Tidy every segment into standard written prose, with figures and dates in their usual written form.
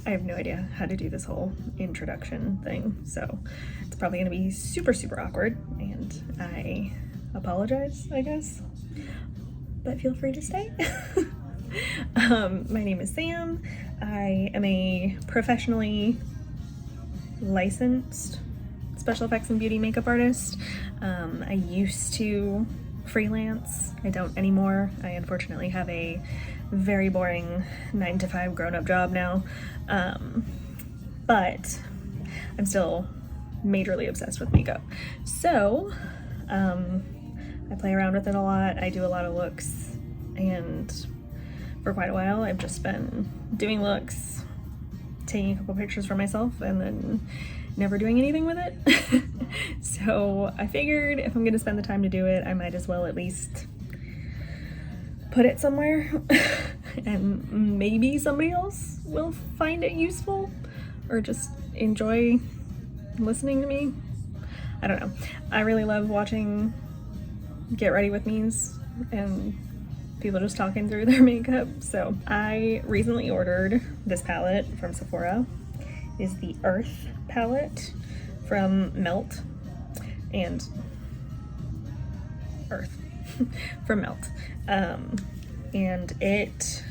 I have no idea how to do this whole introduction thing, so it's probably gonna be super, super awkward, and I apologize, I guess, but feel free to stay. My name is Sam. I am a professionally licensed special effects and beauty makeup artist. I used to freelance. I don't anymore. I unfortunately have a very boring 9-to-5 grown-up job now, but I'm still majorly obsessed with makeup. So I play around with it a lot. I do a lot of looks, and for quite a while I've just been doing looks, taking a couple pictures for myself, and then never doing anything with it. So I figured if I'm gonna spend the time to do it, I might as well at least put it somewhere and maybe somebody else will find it useful or just enjoy listening to me. I don't know. I really love watching get ready with me's and people just talking through their makeup. So I recently ordered this palette from Sephora. It is the Earth palette from Melt and Earth from Melt. And it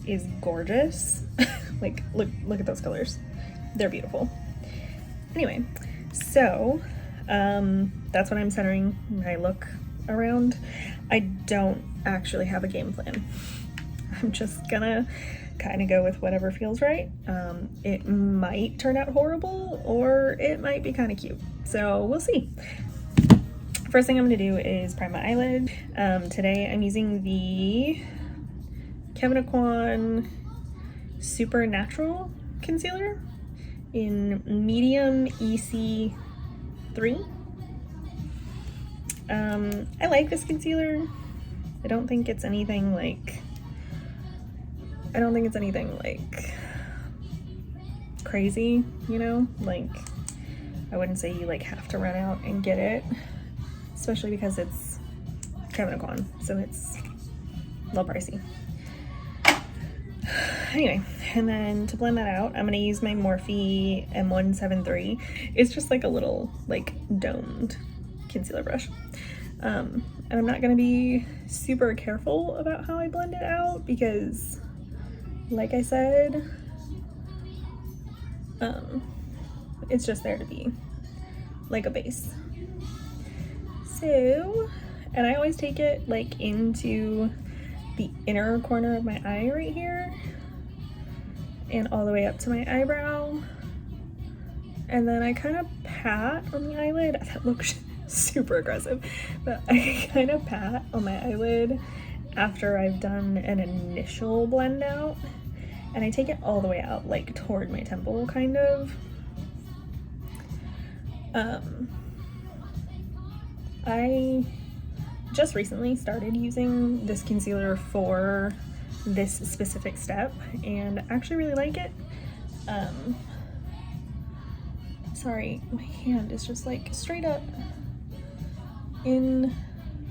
is gorgeous. Like, look at those colors. They're beautiful. Anyway, so that's what I'm centering my look around. I don't actually have a game plan. I'm just gonna kind of go with whatever feels right. It might turn out horrible, or it might be kind of cute. So we'll see. First thing I'm gonna do is prime my eyelid. Today I'm using the Kevin Aucoin Supernatural Concealer in medium EC3. I like this concealer. I don't think it's anything like crazy, you know? Like, I wouldn't say you like have to run out and get it, especially because it's Kevin Aucoin, so it's a little pricey. Anyway, and then to blend that out, I'm gonna use my Morphe M173. It's just like a little like domed concealer brush. And I'm not gonna be super careful about how I blend it out because, like I said, it's just there to be like a base. So, and I always take it like into the inner corner of my eye right here and all the way up to my eyebrow, and then I kind of pat on the eyelid. That looks super aggressive, but I kind of pat on my eyelid after I've done an initial blend out, and I take it all the way out, like toward my temple, kind of. I just recently started using this concealer for this specific step and actually really like it. Sorry, my hand is just like straight up in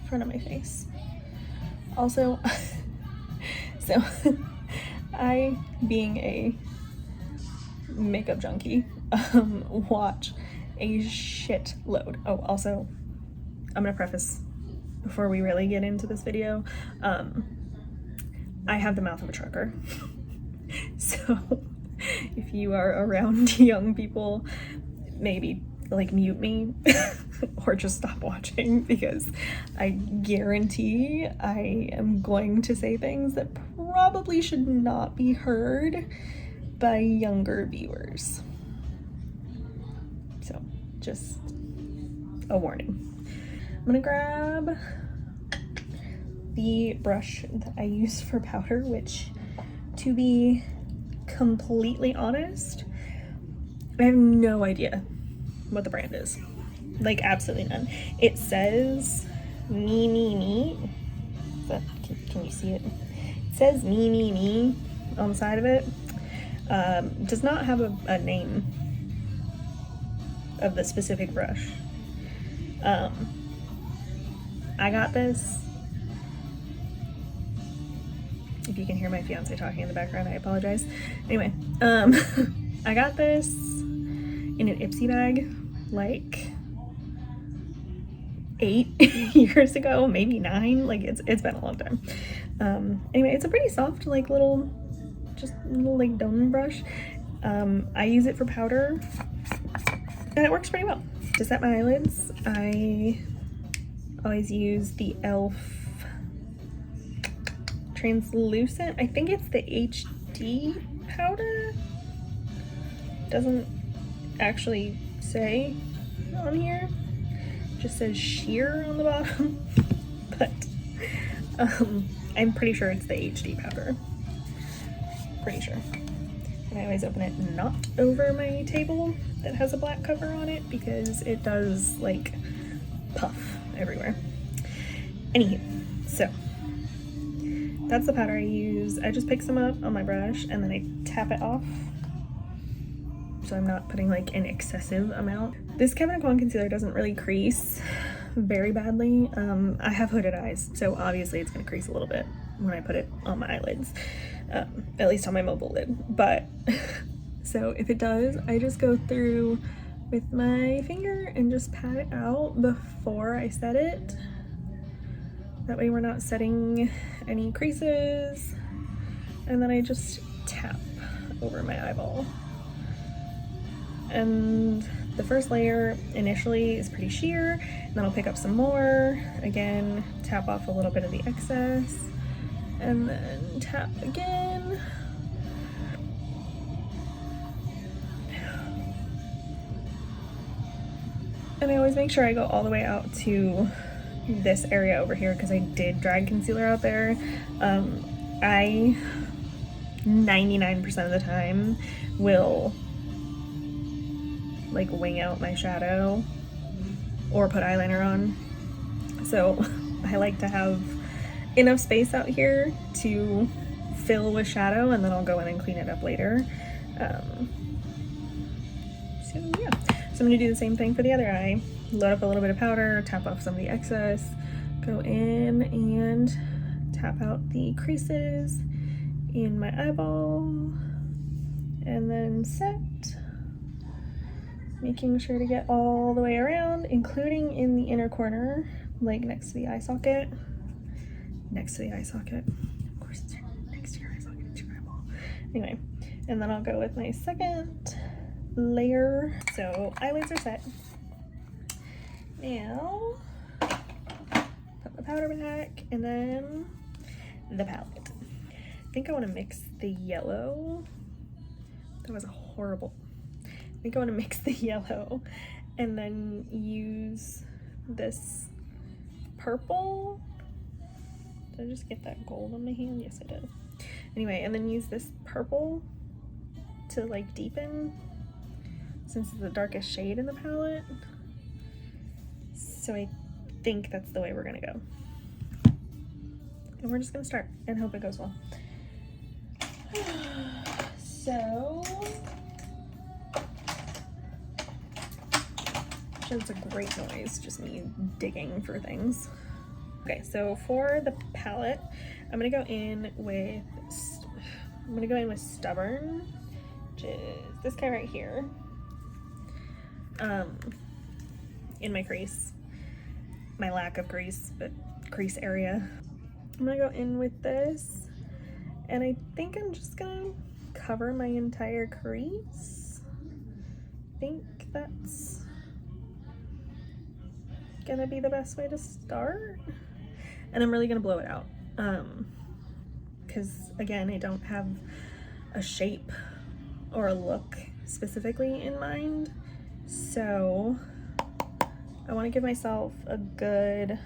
front of my face. Also, so I, being a makeup junkie, watch a shitload. Oh, also, I'm gonna preface before we really get into this video, I have the mouth of a trucker. So if you are around young people, maybe like mute me or just stop watching, because I guarantee I am going to say things that probably should not be heard by younger viewers. So just a warning. I'm gonna grab the brush that I use for powder, which, to be completely honest, I have no idea what the brand is. Like, absolutely none. It says me. But can you see it? It says me on the side of it. Does not have a name of the specific brush. I got this If you can hear my fiance talking in the background, I apologize. Anyway, I got this in an Ipsy bag like 8 years ago, maybe 9. Like it's been a long time. Anyway, it's a pretty soft, like little like dome brush. I use it for powder, and it works pretty well. To set my eyelids, I always use the e.l.f. translucent. I think it's the HD powder. Doesn't actually say on here. Just says sheer on the bottom, but I'm pretty sure it's the HD powder. Pretty sure. And I always open it not over my table that has a black cover on it because it does like puff everywhere. Anywho, so that's the powder I use. I just pick some up on my brush and then I tap it off, so I'm not putting like an excessive amount. This Kevyn Aucoin concealer doesn't really crease very badly. I have hooded eyes, so obviously it's gonna crease a little bit when I put it on my eyelids, at least on my mobile lid. But so if it does, I just go through with my finger and just pat it out before I set it. That way we're not setting any creases. And then I just tap over my eyeball. And the first layer initially is pretty sheer, and then I'll pick up some more. Again, tap off a little bit of the excess, and then tap again. And I always make sure I go all the way out to this area over here because I did drag concealer out there. I 99% of the time will like wing out my shadow or put eyeliner on. So I like to have enough space out here to fill with shadow, and then I'll go in and clean it up later. So yeah, so I'm gonna do the same thing for the other eye. Load up a little bit of powder, tap off some of the excess, go in and tap out the creases in my eyeball, and then set. Making sure to get all the way around, including in the inner corner, like next to the eye socket. Next to the eye socket. Of course, it's next to your eye socket, it's your eyeball. Anyway, and then I'll go with my second layer. So eyelids are set. Now, put the powder back, and then the palette. I think I want to mix the yellow. That was horrible. I think I want to mix the yellow and then use this purple. Did I just get that gold on my hand? Yes, I did. Anyway, and then use this purple to like deepen, since it's the darkest shade in the palette. So I think that's the way we're gonna go. And we're just gonna start and hope it goes well. So, it's a great noise, just me digging for things. Okay, so for the palette, I'm gonna go in with Stubborn, which is this guy right here, in my crease, my lack of crease, but crease area. I'm gonna go in with this, and I think I'm just gonna cover my entire crease. I think that's gonna be the best way to start. And I'm really gonna blow it out, because again, I don't have a shape or a look specifically in mind, so I want to give myself a good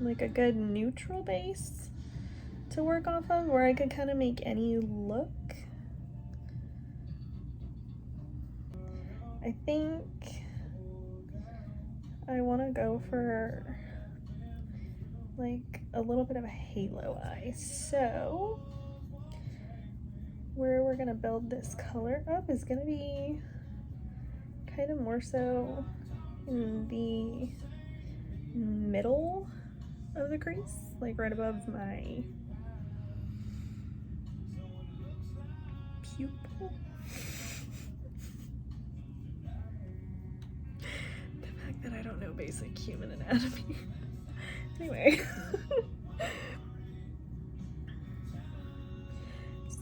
neutral base to work off of, where I could kind of make any look. I think I want to go for like a little bit of a halo eye. So where we're gonna build this color up is gonna be kind of more so in the middle of the crease, like right above my pupil. The fact that I don't know basic human anatomy. Anyway.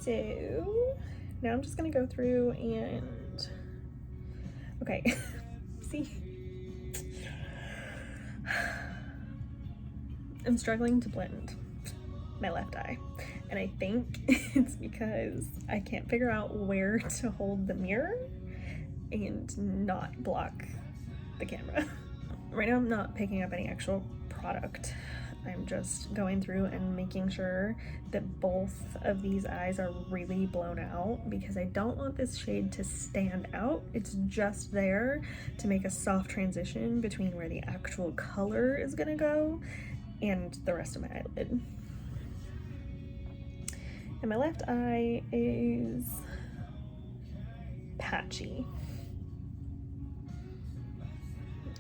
So now I'm just gonna go through and, okay, see, I'm struggling to blend my left eye, and I think it's because I can't figure out where to hold the mirror and not block the camera. Right now I'm not picking up any actual product. I'm just going through and making sure that both of these eyes are really blown out, because I don't want this shade to stand out. It's just there to make a soft transition between where the actual color is gonna go and the rest of my eyelid. And my left eye is patchy.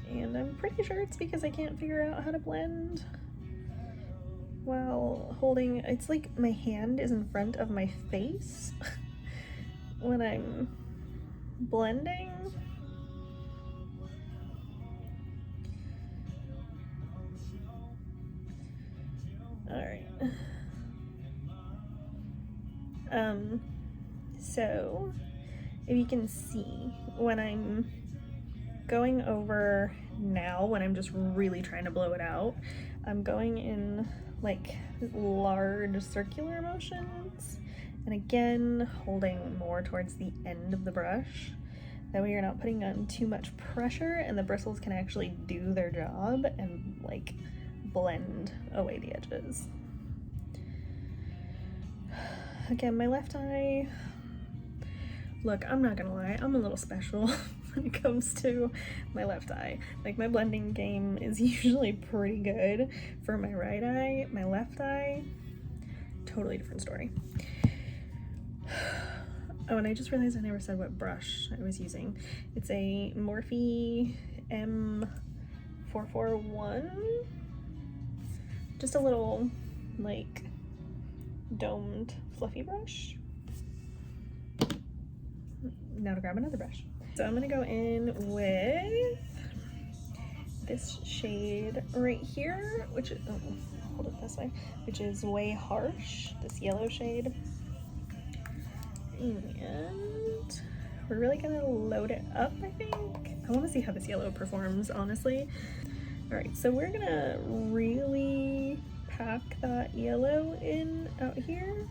And I'm pretty sure it's because I can't figure out how to blend while holding, it's like my hand is in front of my face when I'm blending. All right. So if you can see, when I'm going over now, when I'm just really trying to blow it out, I'm going in like large circular motions, and again holding more towards the end of the brush. That way you're not putting on too much pressure and the bristles can actually do their job and like blend away the edges. Again, my left eye, look, I'm not gonna lie, I'm a little special when it comes to my left eye. Like, my blending game is usually pretty good for my right eye. My left eye, totally different story. Oh, and I just realized I never said what brush I was using. It's a Morphe M441. Just a little, like, domed, fluffy brush. Now to grab another brush. So I'm gonna go in with this shade right here, which is, oh, hold it this way, which is Way Harsh, this yellow shade. And we're really gonna load it up, I think. I wanna see how this yellow performs, honestly. All right, so we're gonna really pack that yellow in out here.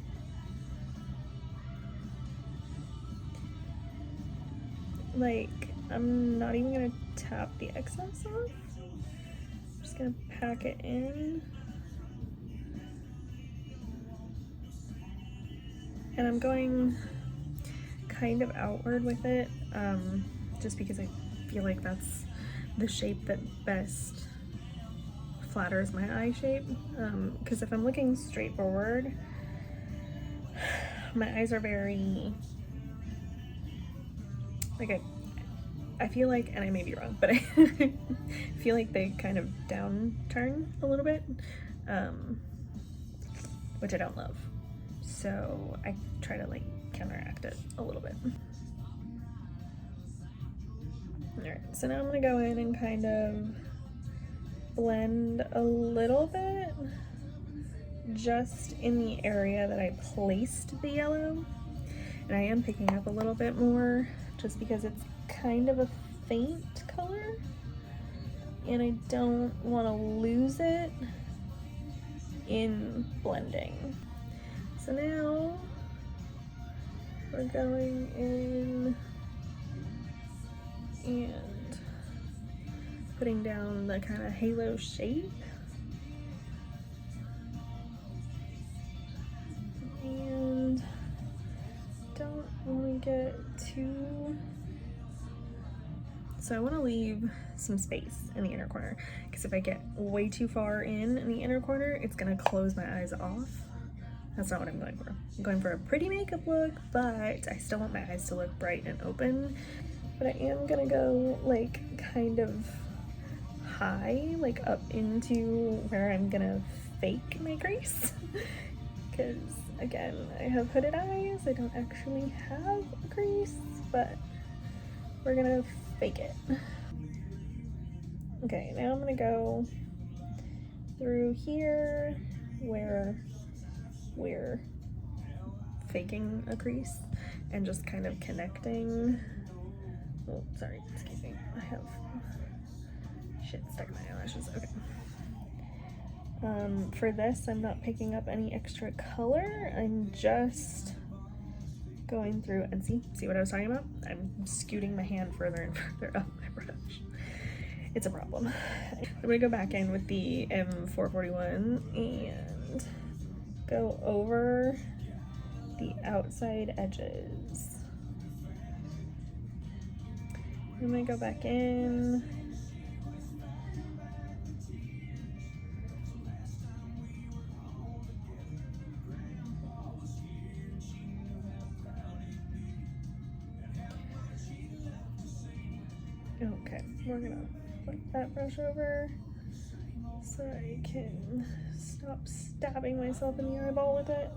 Like, I'm not even gonna tap the excess off. I'm just gonna pack it in. And I'm going kind of outward with it, just because I feel like that's the shape that best flatters my eye shape. Because if I'm looking straight forward, my eyes are very, like, I feel like, and I may be wrong, but I feel like they kind of downturn a little bit, which I don't love. So I try to like counteract it a little bit. All right, so now I'm gonna go in and kind of blend a little bit just in the area that I placed the yellow. And I am picking up a little bit more just because it's kind of a faint color and I don't want to lose it in blending. So now we're going in and putting down the kind of halo shape. And don't want to get too... So I want to leave some space in the inner corner, because if I get way too far in the inner corner, it's going to close my eyes off. That's not what I'm going for. I'm going for a pretty makeup look, but I still want my eyes to look bright and open. But I am going to go like kind of high, like up into where I'm gonna fake my crease. Because again, I have hooded eyes, I don't actually have a crease, but we're gonna fake it. Okay, now I'm gonna go through here where we're faking a crease and just kind of connecting. Oh, sorry, excuse me. I have shit stuck in my eyelashes. Okay. For this, I'm not picking up any extra color. I'm just going through and see what I was talking about? I'm scooting my hand further and further up my brush. It's a problem. I'm gonna go back in with the M441 and go over the outside edges. I'm gonna go back in. Okay, we're gonna flip that brush over so I can stop stabbing myself in the eyeball with it.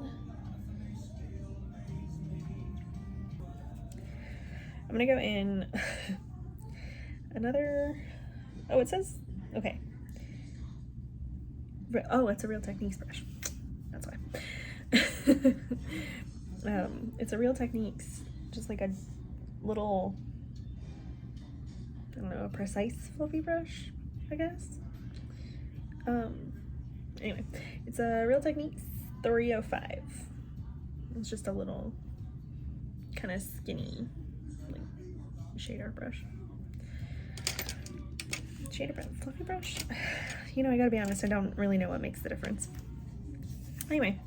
I'm gonna go in another, oh, it says, okay. Oh, it's a Real Techniques brush. That's why. It's a Real Techniques, just like a little, I don't know, a precise fluffy brush, I guess. Anyway, it's a Real Techniques 305. It's just a little kind of skinny, like, shader brush. Shader brush, fluffy brush? You know, I gotta be honest, I don't really know what makes the difference. Anyway,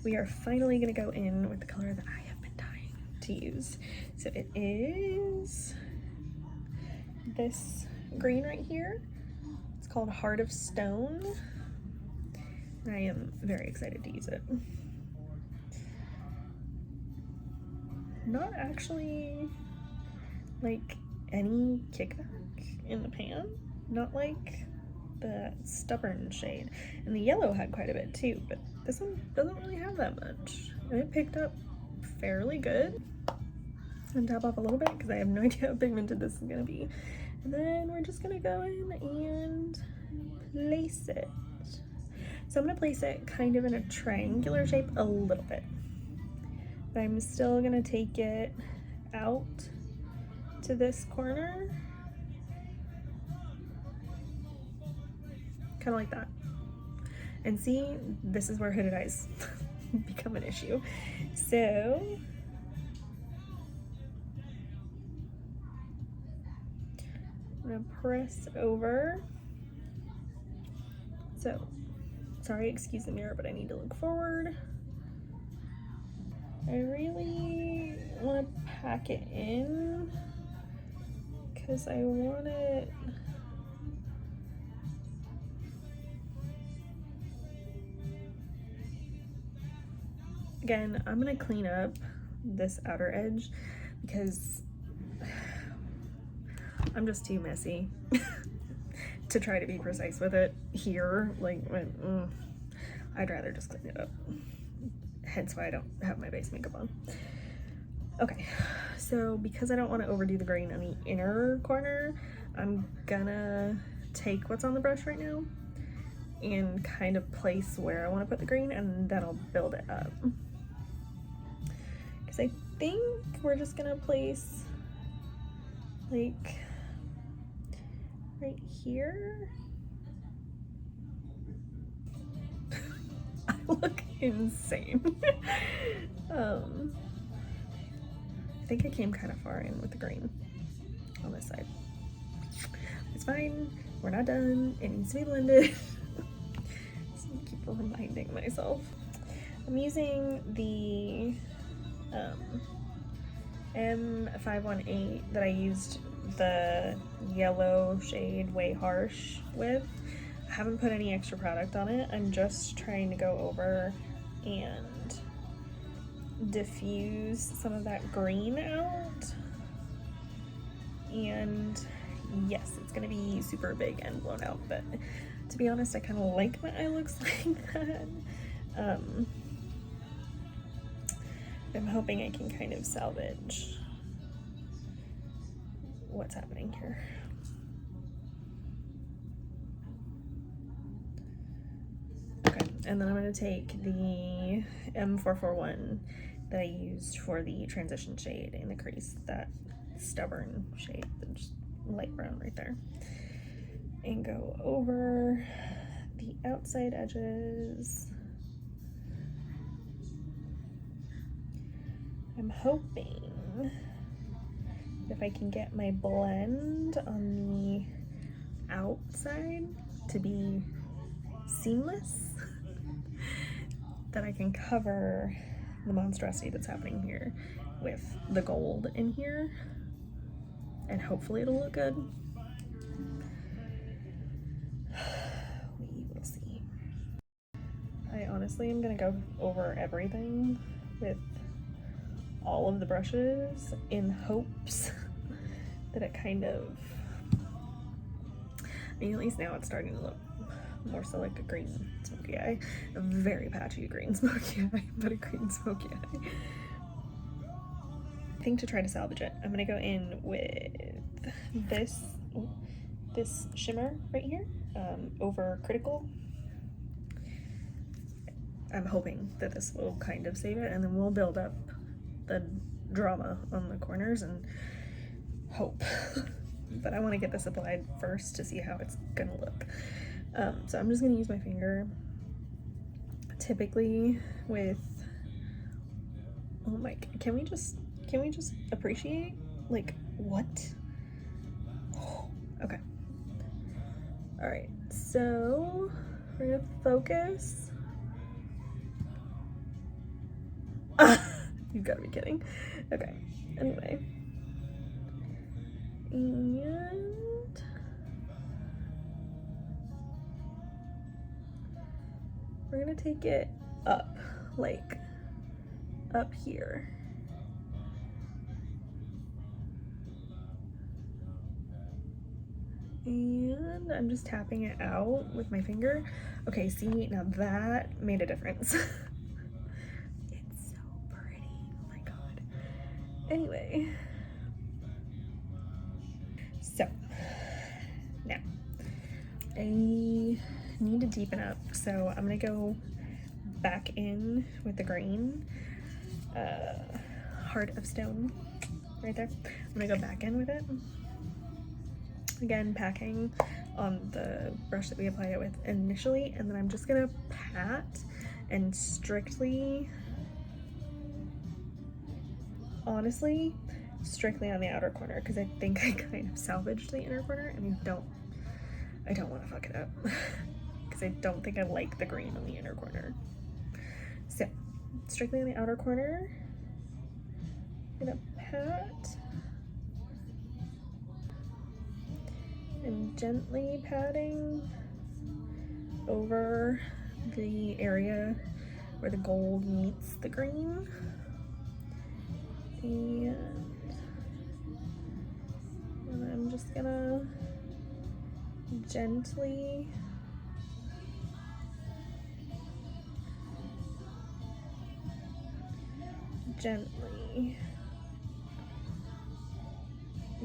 we are finally gonna go in with the color that I have been dying to use. So it is this green right here. It's called Heart of Stone. I am very excited to use it. Not actually like any kickback in the pan, not like the stubborn shade. And the yellow had quite a bit too, but this one doesn't really have that much. And it picked up fairly good. And tap off a little bit because I have no idea how pigmented this is gonna be. And then we're just gonna go in and place it. So I'm gonna place it kind of in a triangular shape a little bit. But I'm still gonna take it out to this corner. Kind of like that. And see, this is where hooded eyes become an issue. So I'm gonna press over. So, sorry, excuse the mirror, but I need to look forward. I really want to pack it in because I want it again. I'm gonna clean up this outer edge because I'm just too messy to try to be precise with it here. Like, I'd rather just clean it up. Hence why I don't have my base makeup on. Okay, so because I don't want to overdo the green on the inner corner, I'm gonna take what's on the brush right now and kind of place where I want to put the green, and then I'll build it up. Because I think we're just gonna place like right here. I look insane. I think I came kind of far in with the green on this side. It's fine, we're not done, it needs to be blended. So I keep reminding myself. I'm using the M518 that I used the yellow shade Way Harsh with. I haven't put any extra product on it. I'm just trying to go over and diffuse some of that green out and yes, it's gonna be super big and blown out, but to be honest, I kind of like my eye looks like that. I'm hoping I can kind of salvage what's happening here. Okay, and then I'm going to take the M441 that I used for the transition shade in the crease, that stubborn shade, just light brown right there, and go over the outside edges. I'm hoping if I can get my blend on the outside to be seamless, that I can cover the monstrosity that's happening here with the gold in here, and hopefully it'll look good. We will see. I honestly am gonna go over everything with all of the brushes in hopes that it kind of, I mean, at least now it's starting to look more so like a green smoky eye. A very patchy green smoky eye, but a green smoky eye. I think to try to salvage it, I'm gonna go in with this shimmer right here, over Critical. I'm hoping that this will kind of save it, and then we'll build up the drama on the corners and hope. But I want to get this applied first to see how it's gonna look. So I'm just gonna use my finger. Typically with, oh my, can we just appreciate, like, what? Oh, okay. All right, so we're gonna focus. You've got to be kidding. Okay, anyway. And we're gonna take it up, like up here. And I'm just tapping it out with my finger. Okay, see, now that made a difference. Anyway, so now I need to deepen up, so I'm gonna go back in with the green, Heart of Stone right there. I'm gonna go back in with it again, packing on the brush that we applied it with initially, and then I'm just gonna pat and strictly, honestly, strictly on the outer corner, because I think I kind of salvaged the inner corner, and I don't want to fuck it up because I don't think I like the green on the inner corner. So strictly on the outer corner, I'm gonna pat and gently patting over the area where the gold meets the green. And I'm just gonna gently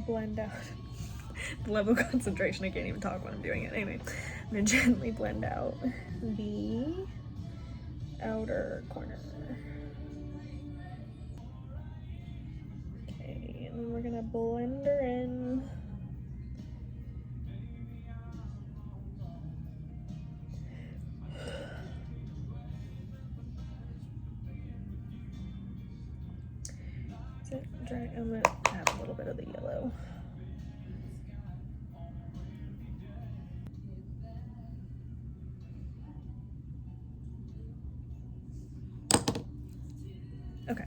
blend out the level of concentration. I can't even talk when I'm doing it. Anyway, I'm gonna gently blend out the outer corner. We're gonna blend her in. Is it dry? I'm gonna add a little bit of the yellow. Okay.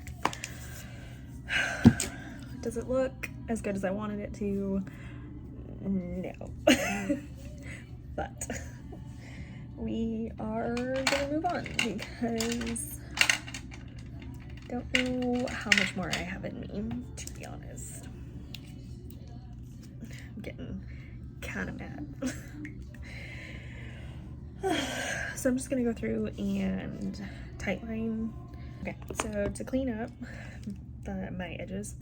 Does it look as good as I wanted it to? No. But we are gonna move on because I don't know how much more I have in me, to be honest. I'm getting kind of mad. So I'm just gonna go through and tightline. Okay, so to clean up my edges,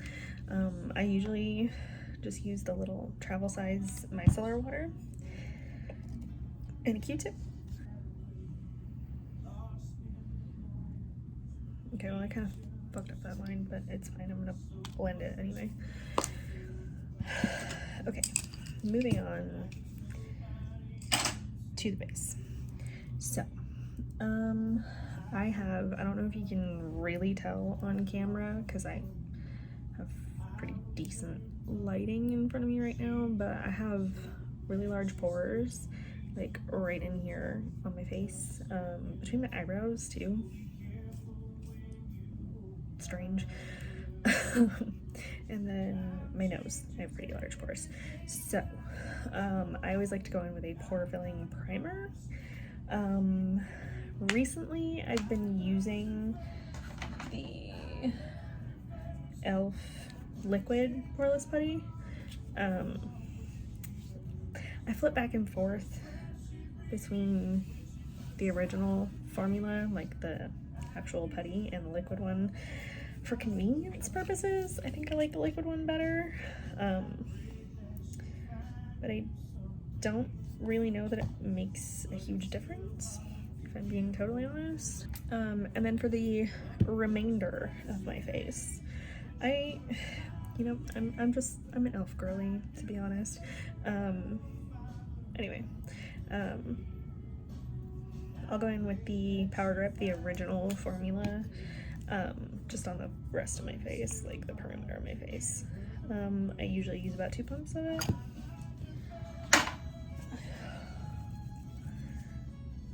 I usually just use the little travel size micellar water and a Q-tip. Okay, well I kind of fucked up that line, but it's fine. I'm gonna blend it anyway. Okay, moving on to the base. So, I don't know if you can really tell on camera because I have pretty decent lighting in front of me right now, but I have really large pores, like right in here on my face, between my eyebrows too. Strange. And then my nose, I have pretty large pores. So, I always like to go in with a pore filling primer. Recently I've been using the e.l.f. liquid poreless putty. I flip back and forth between the original formula, like the actual putty, and the liquid one. For convenience purposes, I think I like the liquid one better, but I don't really know that it makes a huge difference, if I'm being totally honest. And then for the remainder of my face, I'm an e.l.f. girly, to be honest. Anyway, I'll go in with the Power Grip, the original formula, just on the rest of my face, like the perimeter of my face. I usually use about 2 pumps of it.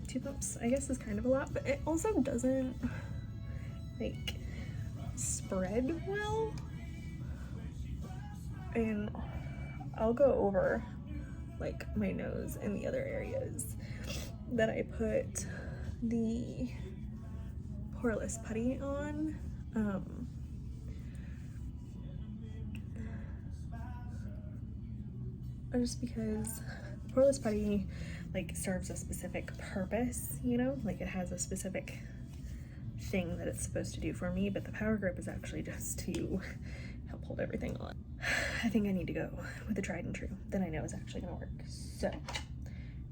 2 pumps, I guess, is kind of a lot, but it also doesn't, like, spread well. And I'll go over, like, my nose and the other areas that I put the poreless putty on. Just because poreless putty, like, serves a specific purpose, you know, like it has a specific thing that it's supposed to do for me, but the Power Grip is actually just to help hold everything on. I think I need to go with the tried and true that I know is actually gonna work. So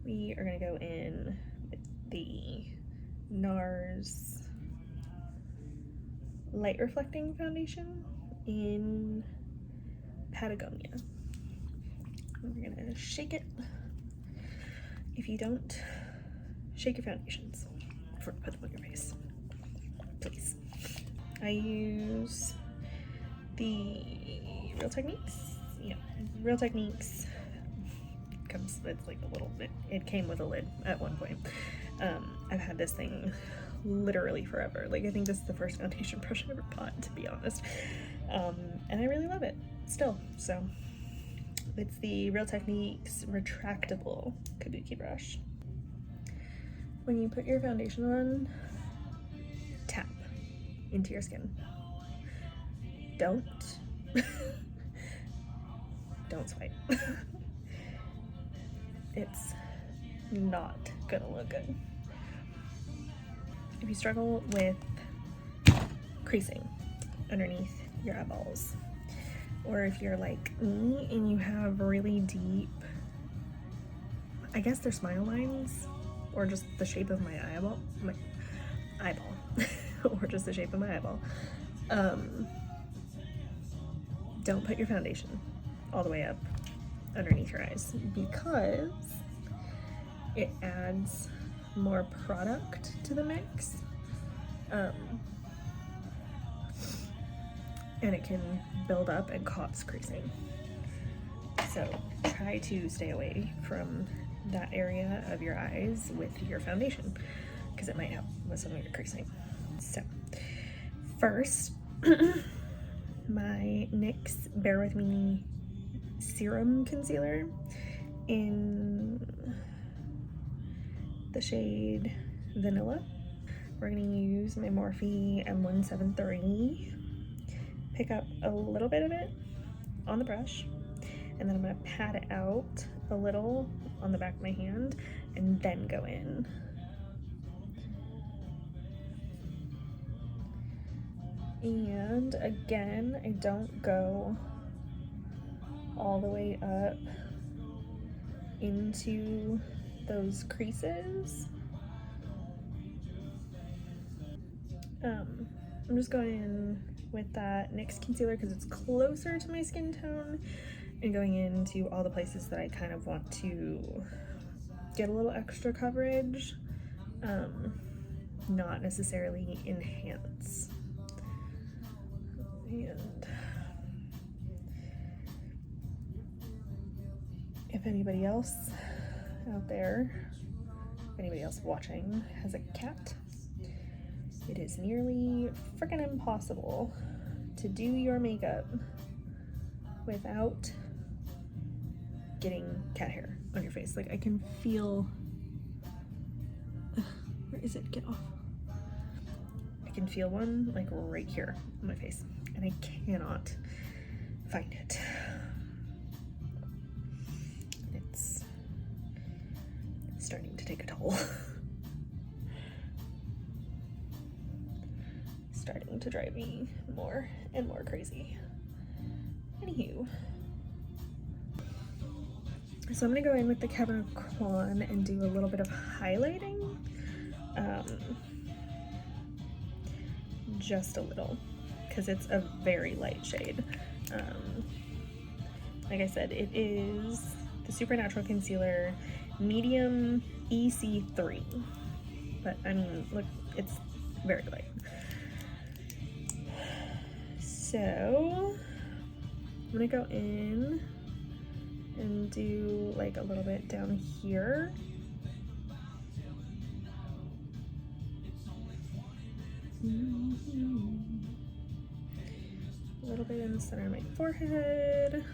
we are gonna go in with the NARS Light Reflecting Foundation in Patagonia. We're gonna shake it. If you don't, shake your foundations before you put them on your face, please. I use the Real Techniques. Yeah, Real Techniques comes, it's like a little bit, it came with a lid at one point. I've had this thing literally forever. Like, I think this is the first foundation brush I ever bought, to be honest. And I really love it still. So it's the Real Techniques retractable kabuki brush. When you put your foundation on, tap into your skin. Don't swipe. It's not gonna look good. If you struggle with creasing underneath your eyeballs, or if you're like me and you have really deep, I guess they're smile lines, or just the shape of my eyeball, or just the shape of my eyeball, don't put your foundation all the way up underneath your eyes, because it adds more product to the mix, and it can build up and cause creasing. So try to stay away from that area of your eyes with your foundation, because it might help with some of your creasing. So first, my NYX Bear With Me Serum Concealer in the shade Vanilla. We're gonna use my Morphe M173, pick up a little bit of it on the brush, and then I'm gonna pat it out a little on the back of my hand and then go in. And again, I don't go all the way up into those creases. I'm just going in with that NYX concealer because it's closer to my skin tone, and going into all the places that I kind of want to get a little extra coverage, not necessarily enhance. And if anybody else out there, if anybody else watching has a cat, it is nearly freaking impossible to do your makeup without getting cat hair on your face. Like, I can feel, where is it? Get off. I can feel one like right here on my face, and I cannot find it. It's starting to take a toll. Starting to drive me more and more crazy. Anywho, so I'm gonna go in with the Kevin Kwan and do a little bit of highlighting, just a little, because it's a very light shade. Like I said, it is the Supernatural Concealer Medium EC3, but I mean, look, it's very light. So I'm gonna go in and do like a little bit down here. A little bit in the center of my forehead.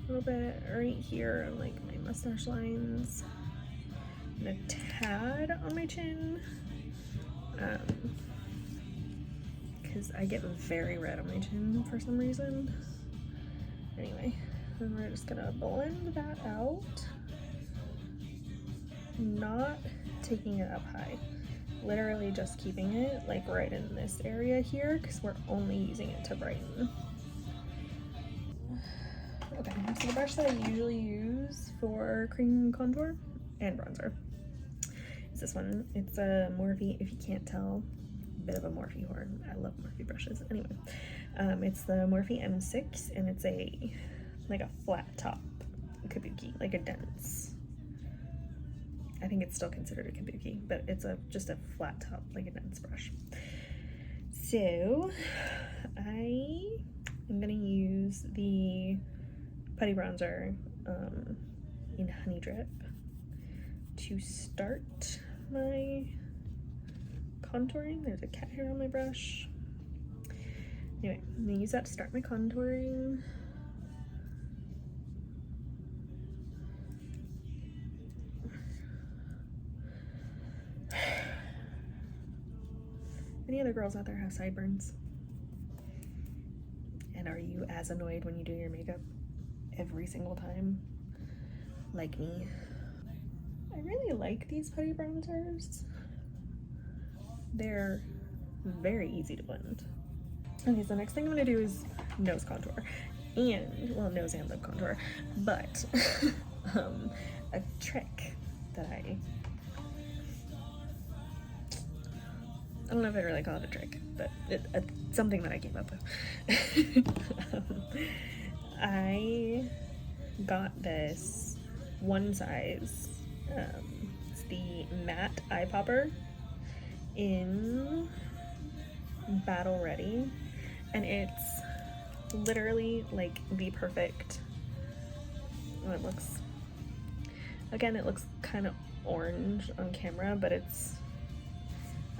A little bit right here on like my mustache lines. And a tad on my chin. Because I get very red on my chin for some reason. Anyway, then we're just gonna blend that out. Not taking it up high. Literally just keeping it like right in this area here because we're only using it to brighten. Okay, so the brush that I usually use for cream contour and bronzer is this one. It's a Morphe, if you can't tell, bit of a Morphe horn. I love Morphe brushes. Anyway, it's the Morphe M6, and it's a like a flat top kabuki, like a dense. I think it's still considered a kabuki, but it's just a flat top, like a dense brush. So I am gonna use the putty bronzer in Honey Drip to start my contouring. There's a cat hair on my brush. Anyway, I'm gonna use that to start my contouring. Any other girls out there have sideburns? And are you as annoyed when you do your makeup every single time, like me? I really like these putty bronzers. They're very easy to blend. Okay, so the next thing I'm gonna do is nose contour. And, well, nose and lip contour, but a trick that I don't know if I'd really call it a trick, but it's something that I came up with. I got this one size, it's the matte eye popper in Battle Ready, and it's literally like the perfect, well, it looks, again, it looks kind of orange on camera, but it's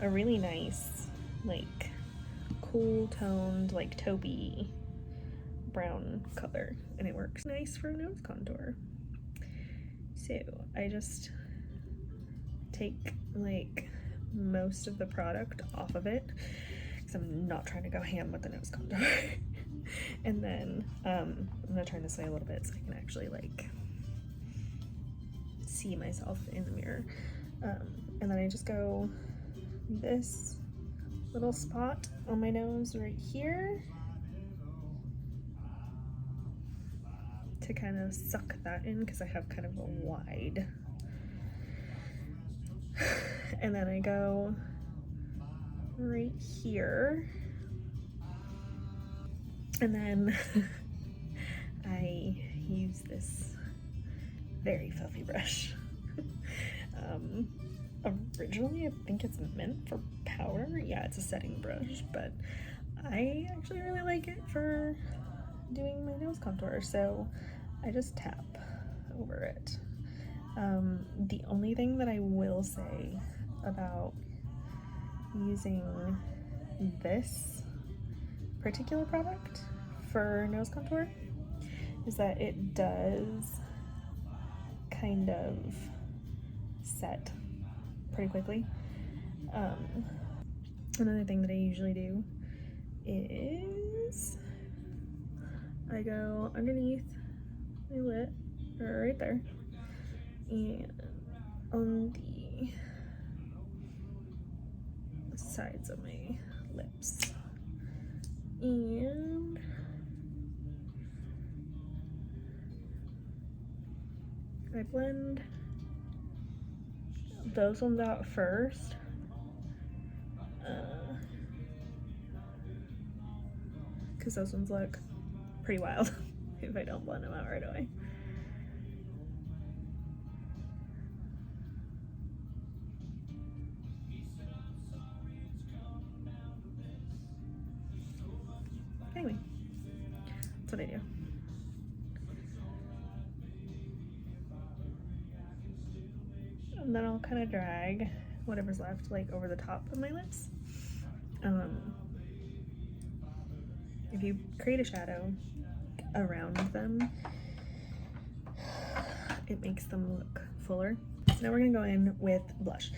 a really nice, like, cool toned, like taupey brown color, and it works nice for nose contour. So I just take like most of the product off of it because I'm not trying to go ham with the nose contour. And then I'm gonna turn this way a little bit so I can actually like see myself in the mirror. And then I just go this little spot on my nose right here to kind of suck that in because I have kind of a wide. And then I go right here, and then I use this very filthy brush. Originally I think it's meant for powder. Yeah, it's a setting brush, but I actually really like it for doing my nose contour, so I just tap over it. The only thing that I will say about using this particular product for nose contour is that it does kind of set pretty quickly. Another thing that I usually do is I go underneath my lip, or right there, and on the sides of my lips, and I blend those ones out first, because those ones look pretty wild if I don't blend them out right away. Anyway, that's what I do. And then I'll kind of drag whatever's left like over the top of my lips. If you create a shadow around them, it makes them look fuller. So now we're gonna go in with blush,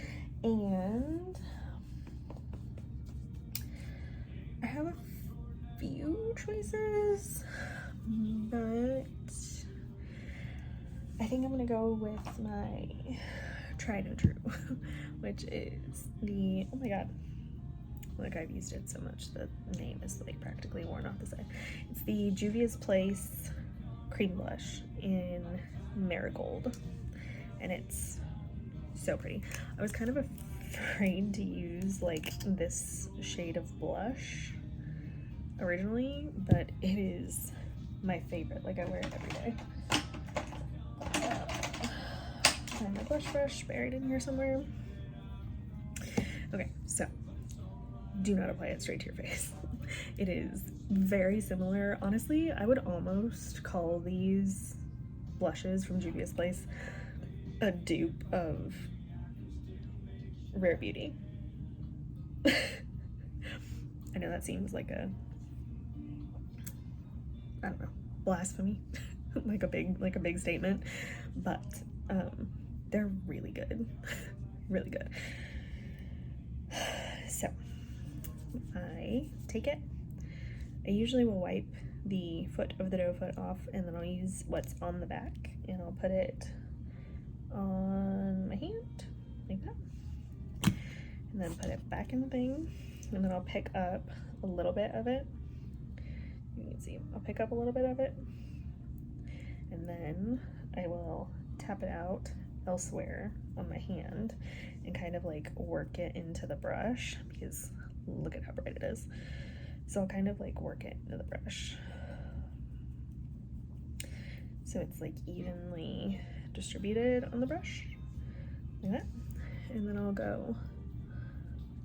and I have a few choices, but I think I'm gonna go with my tried and true, which is the, oh my god, like I've used it so much the name is like practically worn off the side. It's the Juvia's Place cream blush in Marigold, and it's so pretty. I was kind of afraid to use like this shade of blush originally, but it is my favorite. Like I wear it every day. I have my blush brush buried in here somewhere. Okay, so do not apply it straight to your face. It is very similar. Honestly, I would almost call these blushes from Juvia's Place a dupe of Rare Beauty. I know that seems like a, I don't know, blasphemy, like a big statement, but they're really good. Really good. So I take it. I usually will wipe the foot of the doe foot off, and then I'll use what's on the back, and I'll put it on my hand like that, and then put it back in the thing, and then I'll pick up a little bit of it. You can see I'll pick up a little bit of it, and then I will tap it out elsewhere on my hand and kind of like work it into the brush, because look at how bright it is. So I'll kind of like work it into the brush so it's like evenly distributed on the brush like that, and then I'll go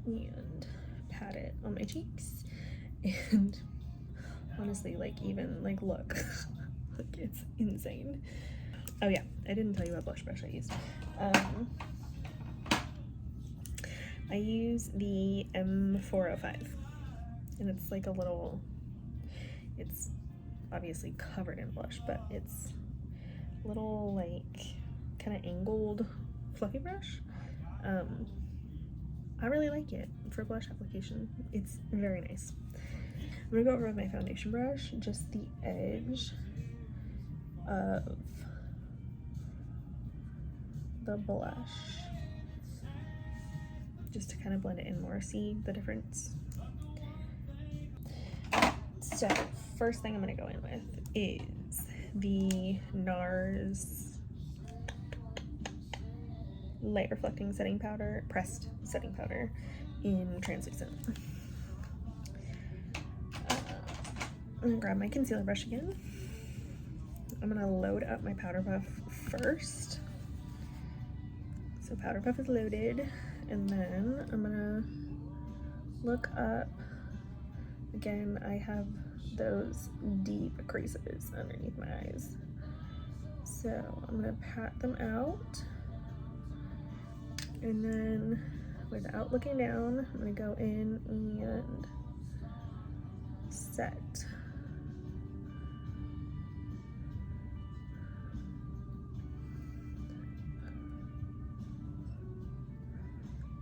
and pat it on my cheeks, and honestly, like even like look look, it's insane. Oh yeah, I didn't tell you what blush brush I used. I use the M405, and it's like a little, it's obviously covered in blush, but it's a little like kind of angled fluffy brush. I really like it for blush application. It's very nice. I'm gonna go over with my foundation brush, just the edge of the blush, just to kind of blend it in more, see the difference. So first thing I'm gonna go in with is the NARS Light Reflecting Setting Powder, pressed setting powder in translucent. I'm gonna grab my concealer brush again. I'm gonna load up my powder puff first. So powder puff is loaded, and then I'm gonna look up. Again, I have those deep creases underneath my eyes. So I'm gonna pat them out, and then without looking down, I'm gonna go in and set.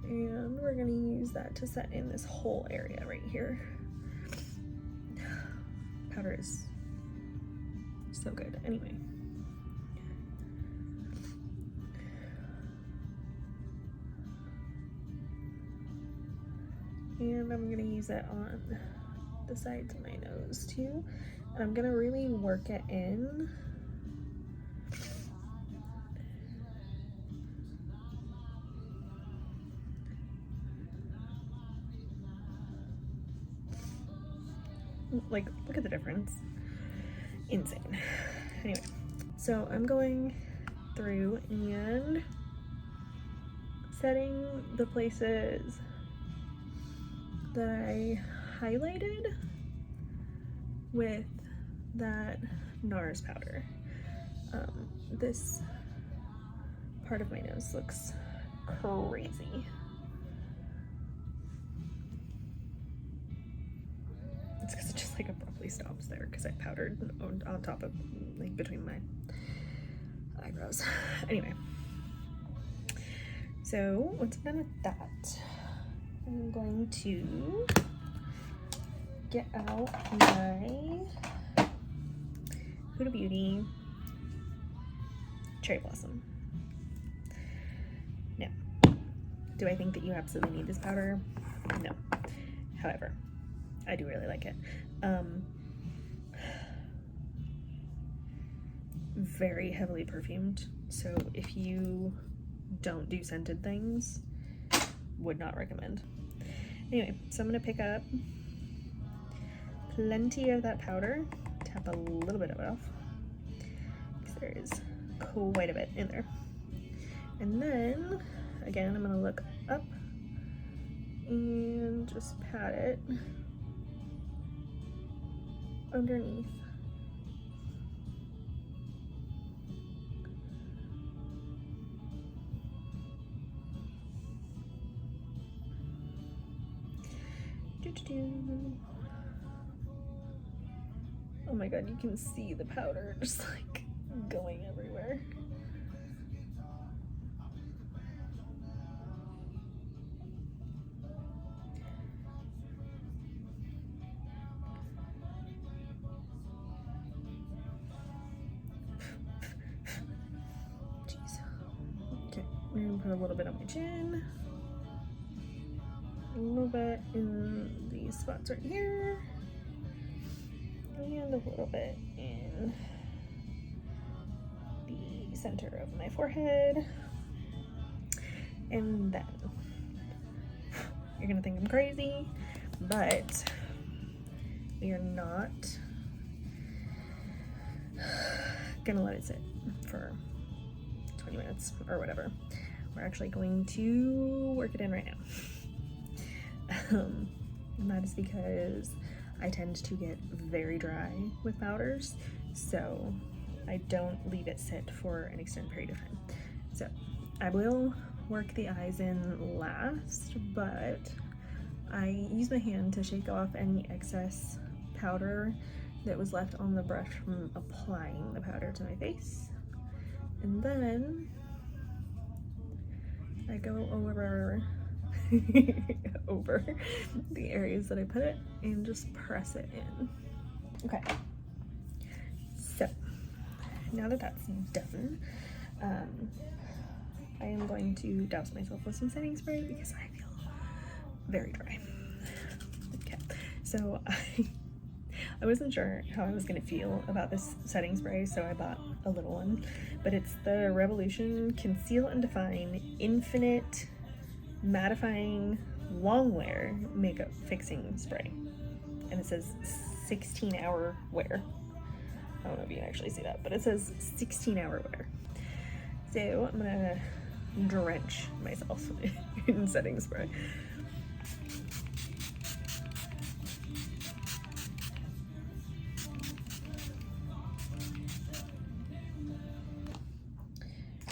And we're gonna use that to set in this whole area right here. Powder is so good. Anyway. And I'm gonna use it on the sides of my nose too. And I'm gonna really work it in. Like, look at the difference. Insane. Anyway, so I'm going through and setting the places that I highlighted with that NARS powder. This part of my nose looks crazy. It's because it just like abruptly stops there because I powdered on top of, like, between my eyebrows. Anyway, so once I'm done with that, I'm going to get out my Huda Beauty Cherry Blossom. Now, do I think that you absolutely need this powder? No. However, I do really like it. Very heavily perfumed, so if you don't do scented things, would not recommend. Anyway, so I'm gonna pick up plenty of that powder, tap a little bit of it off, because there is quite a bit in there. And then, again, I'm gonna look up and just pat it underneath. Oh my god, you can see the powder just like going everywhere. Jeez. Okay, I'm gonna put a little bit on my chin. A little bit in these spots right here, and a little bit in the center of my forehead. And then you're gonna think I'm crazy, but we are not gonna let it sit for 20 minutes or whatever. We're actually going to work it in right now. And that is because I tend to get very dry with powders, so I don't leave it sit for an extended period of time. So I will work the eyes in last, but I use my hand to shake off any excess powder that was left on the brush from applying the powder to my face. And then I go over over the areas that I put it and just press it in. Okay, so now that that's done, I am going to douse myself with some setting spray because I feel very dry. Okay, so I wasn't sure how I was gonna feel about this setting spray, so I bought a little one, but it's the Revolution Conceal and Define Infinite Mattifying Long Wear Makeup Fixing Spray, and it says 16-hour wear. I don't know if you can actually see that, but it says 16-hour wear. So I'm gonna drench myself in setting spray.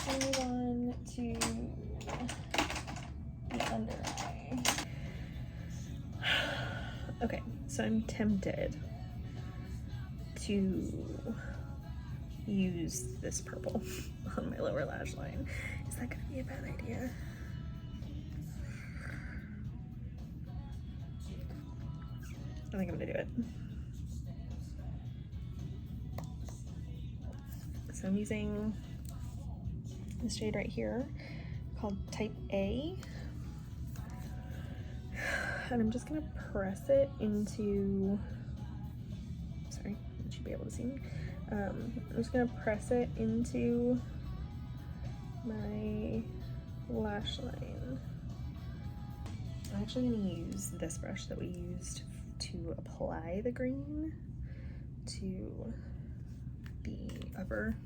Move on to the under eye. Okay, so I'm tempted to use this purple on my lower lash line. Is that gonna be a bad idea? I think I'm gonna do it. So I'm using this shade right here called Type A. And I'm just gonna press it into, sorry, you should be able to see me. I'm just gonna press it into my lash line. I'm actually gonna use this brush that we used to apply the green to the upper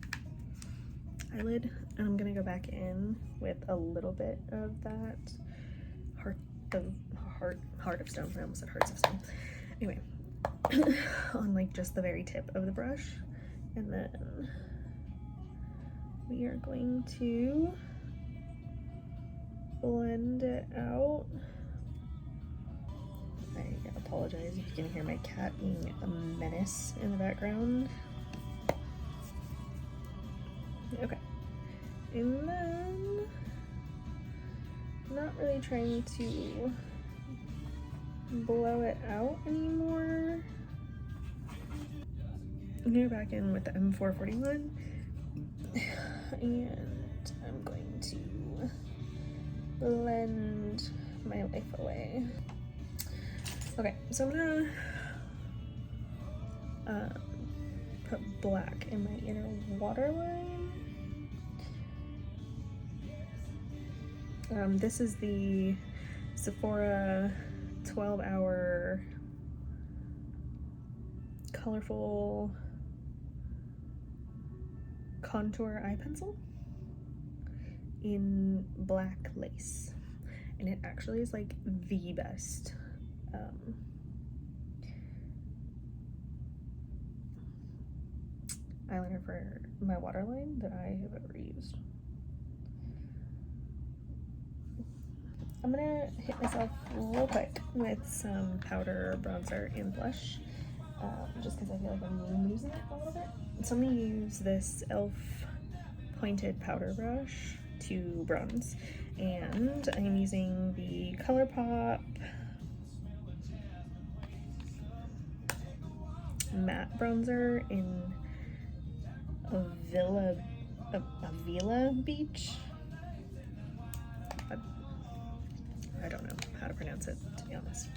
eyelid, and I'm gonna go back in with a little bit of that heart of stone. I almost said hearts of stone. Anyway, on like just the very tip of the brush, and then we are going to blend it out. I apologize if you can hear my cat being a menace in the background. Okay, and then I'm not really trying to blow it out anymore. I'm gonna go back in with the M441 and I'm going to blend my life away. Okay, so I'm gonna put black in my inner waterline. This is the Sephora 12-hour colorful contour eye pencil in black lace, and it actually is like the best eyeliner for my waterline that I have ever used. I'm gonna hit myself real quick with some powder, bronzer, and blush, just because I feel like I'm losing it a little bit. So I'm gonna use this e.l.f. pointed powder brush to bronze, and I'm using the ColourPop matte bronzer in Avila Beach. I don't know how to pronounce it, to be honest.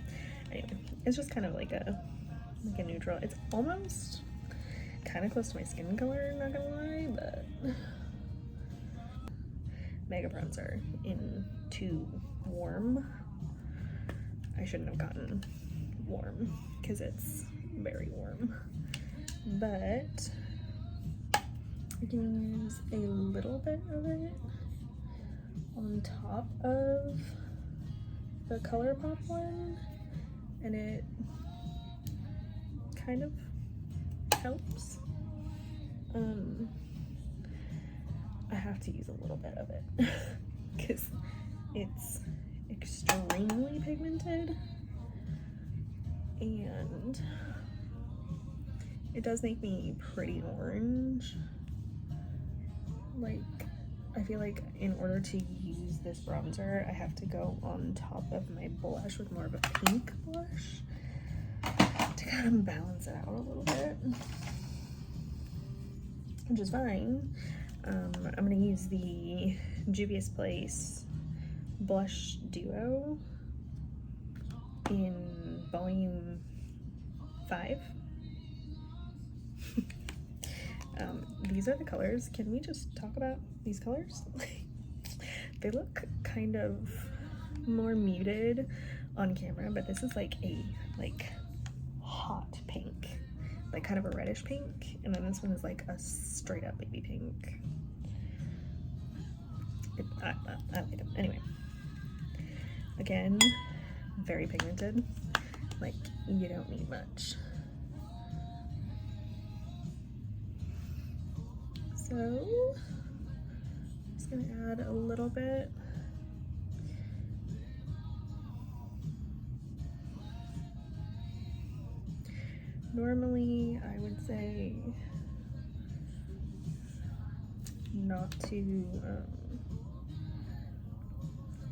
Anyway, it's just kind of like a neutral. It's almost kind of close to my skin color, not gonna lie, but mega bronzer in too warm. I shouldn't have gotten warm because it's very warm, but you can use a little bit of it on top of the ColourPop one, and it kind of helps. I have to use a little bit of it because it's extremely pigmented, and it does make me pretty orange, like I feel like in order to use this bronzer, I have to go on top of my blush with more of a pink blush to kind of balance it out a little bit, which is fine. I'm gonna use the Juvia's Place Blush Duo in volume 5. These are the colors. Can we just talk about these colors? They look kind of more muted on camera, but this is like a hot pink, like kind of a reddish pink, and then this one is like a straight up baby pink. I like them. Anyway, again, very pigmented. Like, you don't need much. So, just gonna add a little bit. Normally, I would say not to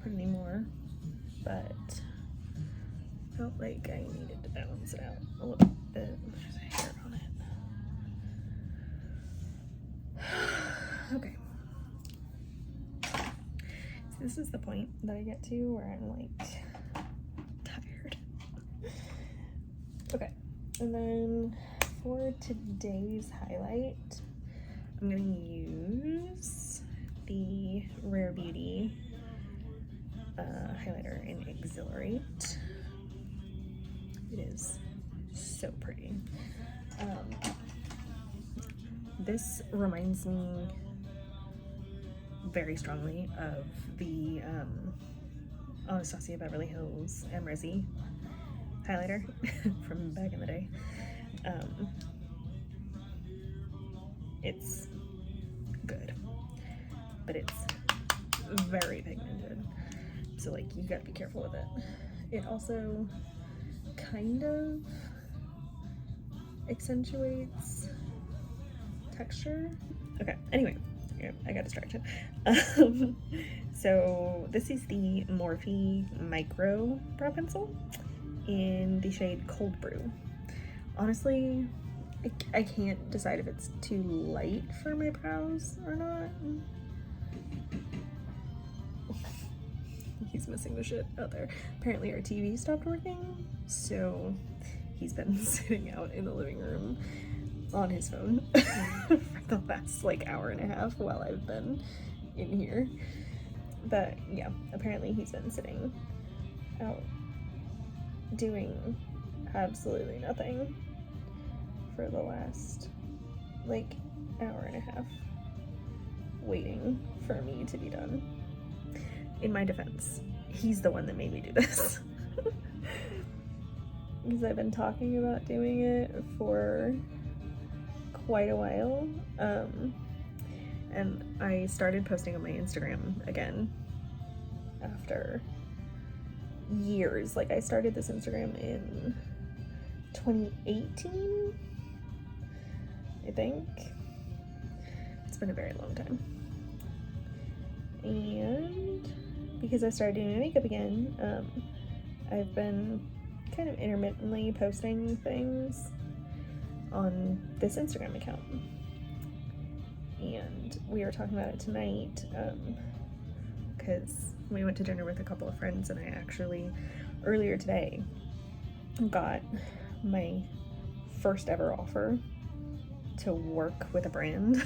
put any more, but felt like I needed to balance it out a little bit. There's a hair on it. Okay. So this is the point that I get to where I'm like tired. Okay. And then for today's highlight, I'm gonna use the Rare Beauty highlighter in Exhilarate. It is so pretty. This reminds me very strongly of the Anastasia Beverly Hills Emrezi highlighter from back in the day. It's good, but it's very pigmented, so like you gotta be careful with it. It also kind of accentuates texture. Okay, anyway, I got distracted. So this is the Morphe Micro Brow Pencil in the shade Cold Brew. Honestly, I can't decide if it's too light for my brows or not. He's missing the shit out there. Apparently our TV stopped working, so he's been sitting out in the living room on his phone for the last like hour and a half while I've been in here. But yeah, apparently he's been sitting out doing absolutely nothing for the last like hour and a half, waiting for me to be done. In my defense, he's the one that made me do this. Because I've been talking about doing it for quite a while. And I started posting on my Instagram again after years. Like, I started this Instagram in 2018, I think. It's been a very long time. And because I started doing my makeup again, I've been kind of intermittently posting things on this Instagram account. And we were talking about it tonight because we went to dinner with a couple of friends, and I actually earlier today got my first ever offer to work with a brand.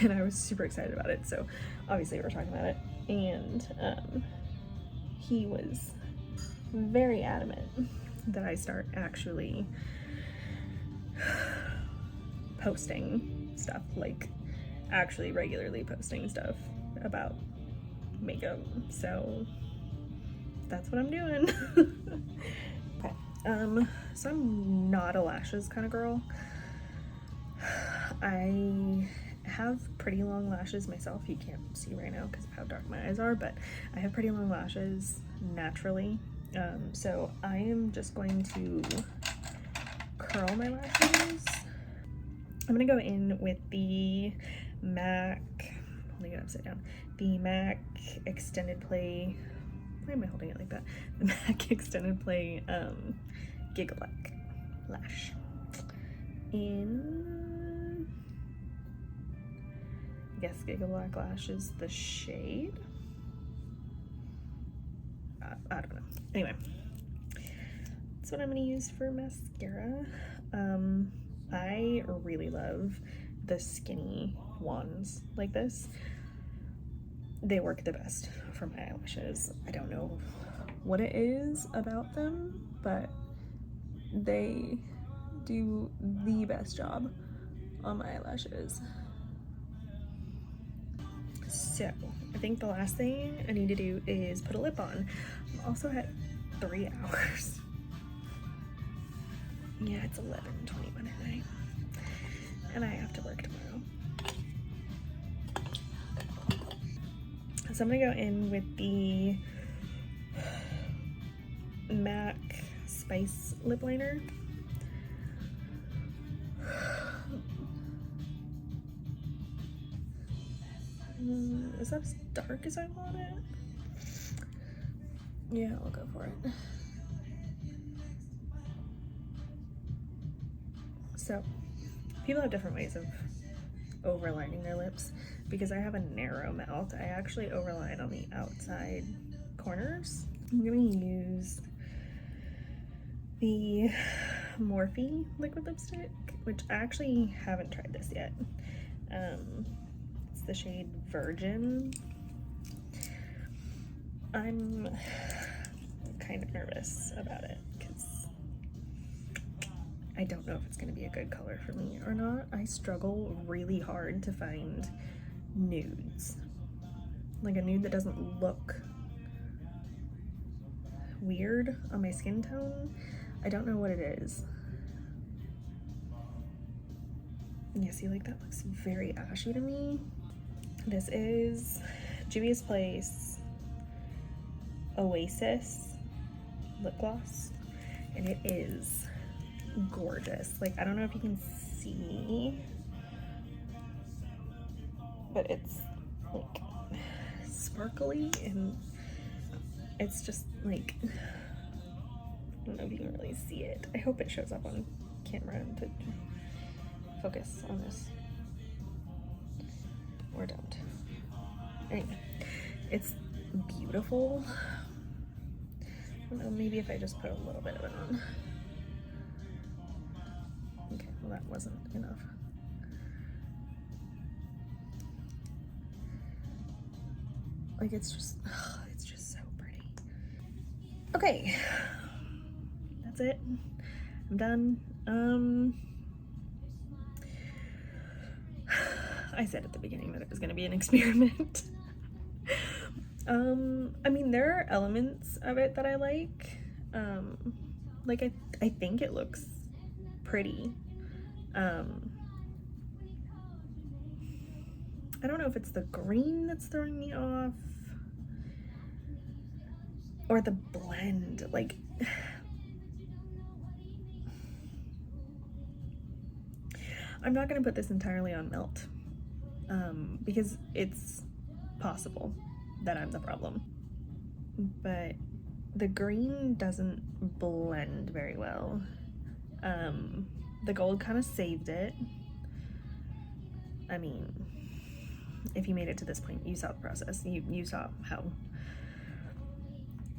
And I was super excited about it, so obviously we were talking about it, and he was very adamant that I start actually posting stuff, like actually regularly posting stuff about makeup, so that's what I'm doing. Okay, so I'm not a lashes kind of girl. I have pretty long lashes myself. You can't see right now because of how dark my eyes are, but I have pretty long lashes naturally. So I am just going to curl my lashes. I'm gonna go in with the MAC let me get upside down. The MAC Extended Play, why am I holding it like that? The MAC Extended Play Gigalac Lash in, I guess Gigalac Lash is the shade. I don't know. Anyway, that's what I'm gonna use for mascara. I really love the skinny wands like this. They work the best for my eyelashes. I don't know what it is about them, but they do the best job on my eyelashes. So I think the last thing I need to do is put a lip on. I'm also at 3 hours. Yeah, it's 11:21 at night, and I have to work tomorrow. So I'm gonna go in with the MAC Spice lip liner. Is that as dark as I want it? Yeah, I'll go for it. So, people have different ways of overlining their lips. Because I have a narrow mouth, I actually overline on the outside corners. I'm gonna use the Morphe liquid lipstick, which I actually haven't tried this yet. It's the shade Virgin. I'm kind of nervous about it because I don't know if it's gonna be a good color for me or not. I struggle really hard to find nudes, like a nude that doesn't look weird on my skin tone. I don't know what it is. Yeah, see, like that looks very ashy to me. This is Juvia's Place Oasis lip gloss, and it is gorgeous. Like, I don't know if you can see, but it's like sparkly, and it's just like, I don't know if you can really see it. I hope it shows up on camera to focus on this, or don't. Anyway, it's beautiful. I don't know, maybe if I just put a little bit of it on. Okay, well that wasn't enough. Like, it's just so pretty. Okay, that's it. I'm done. I said at the beginning that it was gonna be an experiment. I mean, there are elements of it that I like. Like, I think it looks pretty. I don't know if it's the green that's throwing me off or the blend. Like, I'm not gonna put this entirely on melt, because it's possible that I'm the problem, but the green doesn't blend very well. The gold kind of saved it. I mean, if you made it to this point, you saw the process. You saw how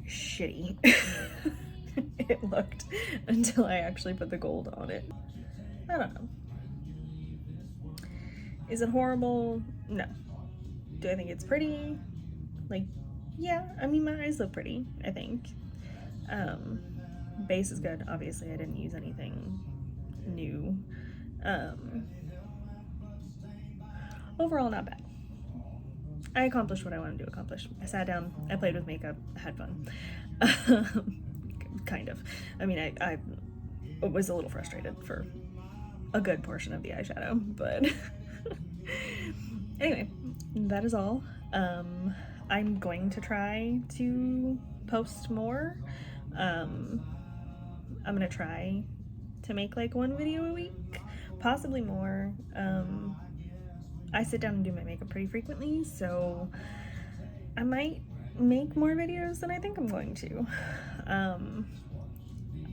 shitty it looked until I actually put the gold on it. I don't know. Is it horrible? No. Do I think it's pretty? Like, yeah, I mean, my eyes look pretty, I think. Base is good. Obviously, I didn't use anything new. Overall, not bad. I accomplished what I wanted to accomplish. I sat down, I played with makeup, I had fun. Kind of. I mean, I was a little frustrated for a good portion of the eyeshadow, but anyway, that is all. I'm going to try to post more. I'm gonna try to make like one video a week, possibly more. I sit down and do my makeup pretty frequently, so I might make more videos than I think I'm going to.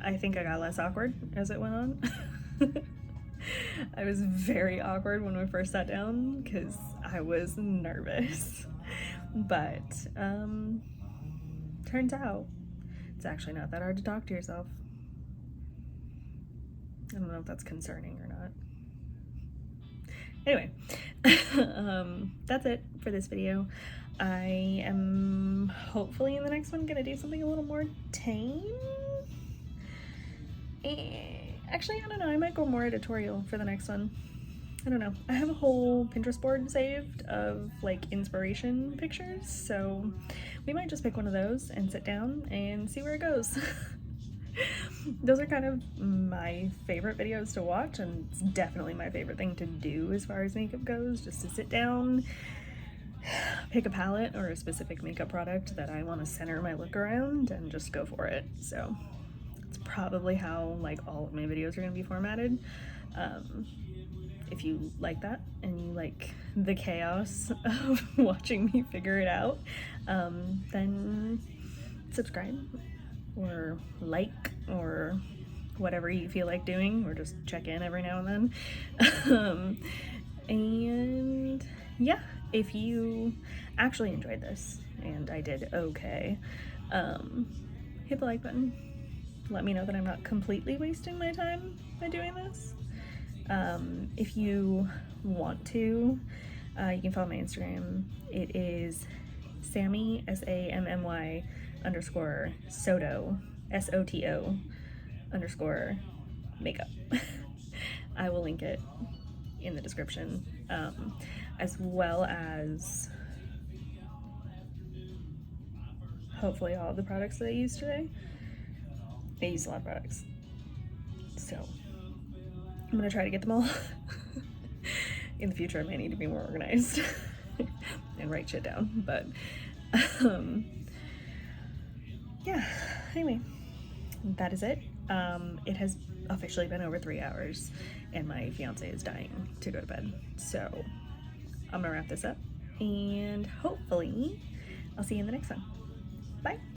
I think I got less awkward as it went on. I was very awkward when we first sat down because I was nervous. But turns out it's actually not that hard to talk to yourself. I don't know if that's concerning or not. Anyway, that's it for this video. I am hopefully in the next one gonna do something a little more tame. Actually, I don't know, I might go more editorial for the next one. I don't know. I have a whole Pinterest board saved of like inspiration pictures, so we might just pick one of those and sit down and see where it goes. Those are kind of my favorite videos to watch, and it's definitely my favorite thing to do as far as makeup goes, just to sit down, pick a palette or a specific makeup product that I want to center my look around and just go for it. So it's probably how like all of my videos are going to be formatted. If you like that and you like the chaos of watching me figure it out, then subscribe or like or whatever you feel like doing, or just check in every now and then. And yeah, if you actually enjoyed this, and I did okay, hit the like button. Let me know that I'm not completely wasting my time by doing this. If you want to, you can follow my Instagram. It is Sammy, SAMMY _Soto, SOTO _ makeup. I will link it in the description, as well as hopefully all of the products that I used today. I used a lot of products, so I'm gonna try to get them all. In the future I might need to be more organized and write shit down, but yeah, anyway, that is it. It has officially been over 3 hours and my fiance is dying to go to bed, so I'm gonna wrap this up and hopefully I'll see you in the next one. Bye.